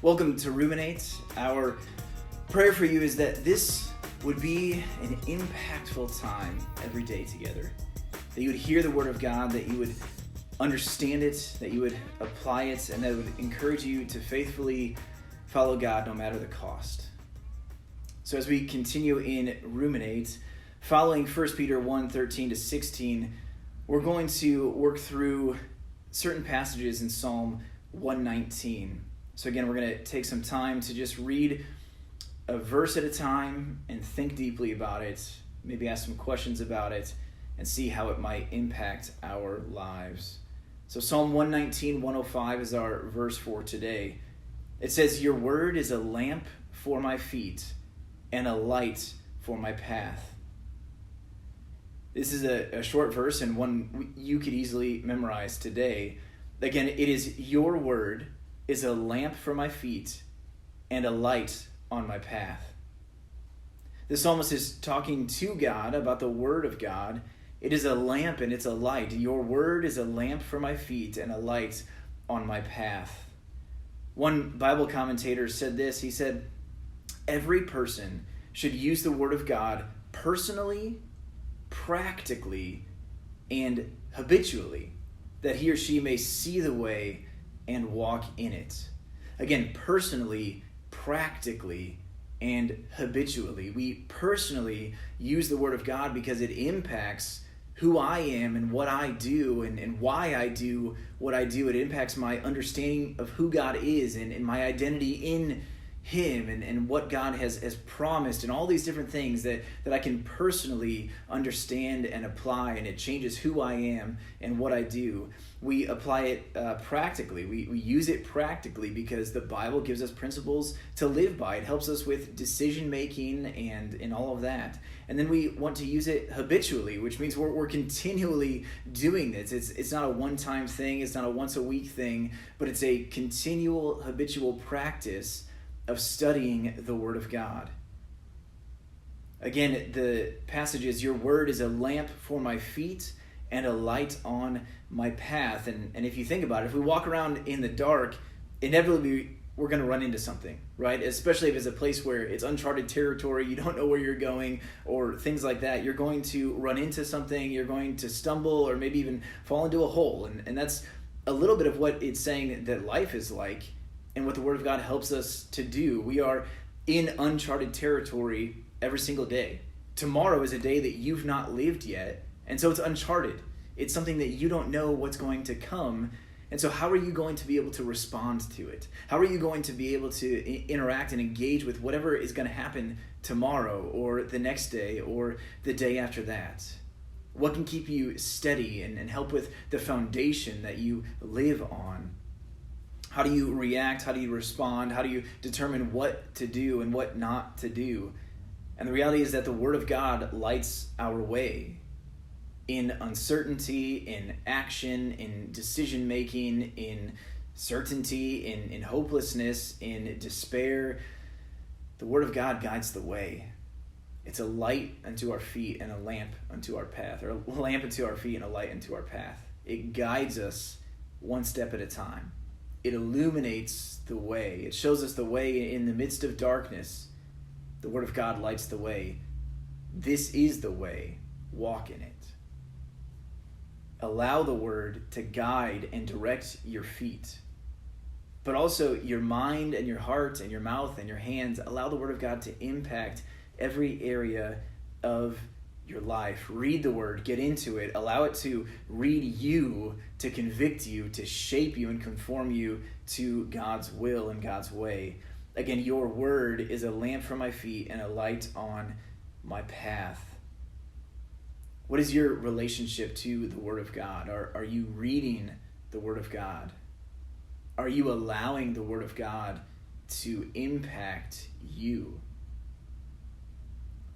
Welcome to Ruminate. Our prayer for you is that this would be an impactful time every day together. That you would hear the Word of God, that you would understand it, that you would apply it, and that it would encourage you to faithfully follow God no matter the cost. So as we continue in Ruminate, following 1 Peter 1:13-16, we're going to work through certain passages in Psalm 119. So again, we're going to take some time to just read a verse at a time and think deeply about it, maybe ask some questions about it, and see how it might impact our lives. So Psalm 119, 105 is our verse for today. It says, "Your word is a lamp for my feet and a light for my path." This is a short verse and one you could easily memorize today. Again, it is your word is a lamp for my feet and a light on my path. The psalmist is talking to God about the word of God. It is a lamp and it's a light. Your word is a lamp for my feet and a light on my path. One Bible commentator said this. He said, "Every person should use the word of God personally, practically, and habitually, that he or she may see the way and walk in it." Again, personally, practically, and habitually. We personally use the Word of God because it impacts who I am and what I do and why I do what I do. It impacts my understanding of who God is and my identity in Him and what God has promised and all these different things that I can personally understand and apply, and it changes who I am and what I do. We apply it practically. We use it practically because the Bible gives us principles to live by. It helps us with decision making and all of that. And then we want to use it habitually, which means we're continually doing this. It's not a one-time thing. It's not a once-a-week thing, but it's a continual, habitual practice of studying the Word of God. Again, the passage is, "Your word is a lamp for my feet and a light on my path." And if you think about it, if we walk around in the dark, inevitably we're going to run into something, right? Especially if it's a place where it's uncharted territory, you don't know where you're going, or things like that. You're going to run into something, you're going to stumble, or maybe even fall into a hole. And that's a little bit of what it's saying that life is like, and what the Word of God helps us to do. We are in uncharted territory every single day. Tomorrow is a day that you've not lived yet, and so it's uncharted. It's something that you don't know what's going to come, and so how are you going to be able to respond to it? How are you going to be able to interact and engage with whatever is going to happen tomorrow or the next day or the day after that? What can keep you steady and help with the foundation that you live on? How do you react? How do you respond? How do you determine what to do and what not to do? And the reality is that the Word of God lights our way in uncertainty, in action, in decision-making, in certainty, in hopelessness, in despair. The Word of God guides the way. It's a light unto our feet and a lamp unto our path, or a lamp unto our feet and a light unto our path. It guides us one step at a time. It illuminates the way. It shows us the way in the midst of darkness. The Word of God lights the way. This is the way. Walk in it. Allow the Word to guide and direct your feet, but also your mind and your heart and your mouth and your hands. Allow the Word of God to impact every area of your life. Read the Word, get into it, allow it to read you, to convict you, to shape you and conform you to God's will and God's way. Again, your word is a lamp for my feet and a light on my path. What is your relationship to the Word of God? Are you reading the Word of God? Are you allowing the Word of God to impact you?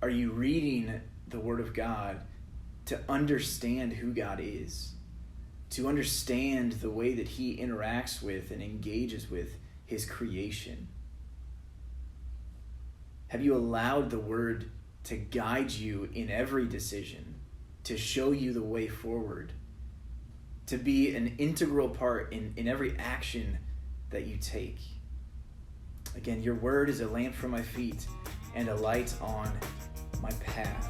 Are you reading the Word of God to understand who God is, to understand the way that He interacts with and engages with His creation? Have you allowed the Word to guide you in every decision, to show you the way forward, to be an integral part in every action that you take? Again, your word is a lamp for my feet and a light on my path.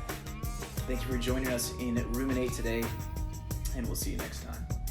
Thank you for joining us in Ruminate today, and we'll see you next time.